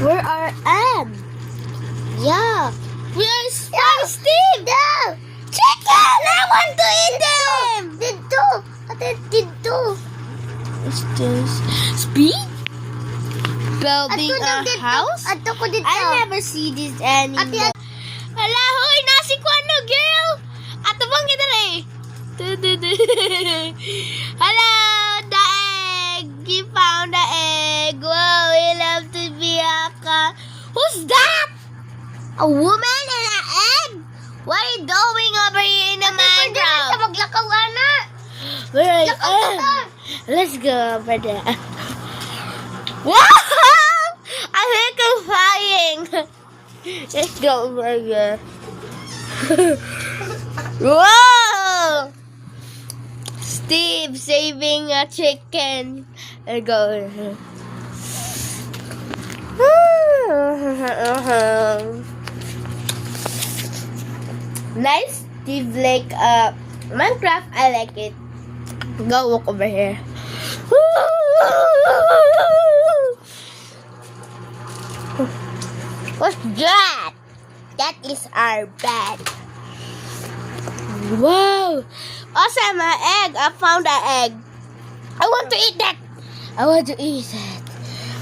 Where are Anne? Yeah. Where is Steve? No! Chicken! I want to eat them! Dito! Ate, dito! What's this? Speed? Building a house? Ato ko dito. I never see this anymore. Hala, hoy! Nasi ko ano, girl! Ato bang kita rin? Hello! The egg! You found the egg! Wow, we love to be a car. Who's that? A woman and an egg? What are you doing over here in the Minecraft? Maglakaw, ana! Where are you? Let's go over there. Wow! I think I'm flying. Let's go over there. Whoa! Steve saving a chicken. Let's go over here. Nice Steve like Minecraft. I like it. Go walk over here. What's that? That is our bed. Wow! Awesome, an egg. I found an egg. I want to eat that. I want to eat that.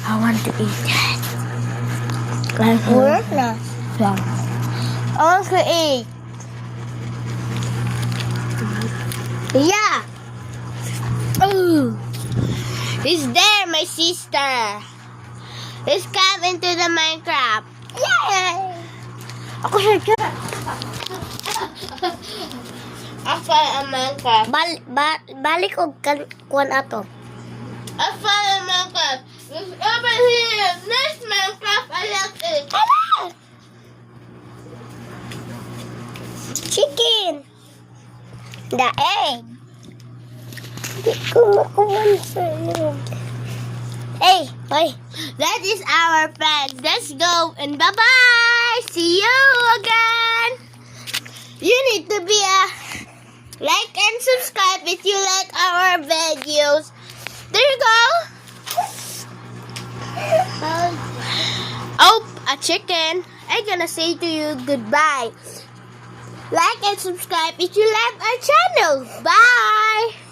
I want to eat that. Where na? I want to eat. Yeah! Ooh. He's there, my sister. Let's come into the Minecraft. Yay! Ako siya. Ako ang Minecraft. Balik og kuan ato. I found Minecraft. It's over here. This Minecraft, I like it. Hello! Chicken! The egg! Hindi ko makuha sa iyo. Hey! Hoy! That is our pet. Let's go and bye-bye. See you again. You need to be a like and subscribe if you like our videos. There you go. Oh, a chicken. I'm gonna say to you goodbye. Like and subscribe if you like our channel. Bye.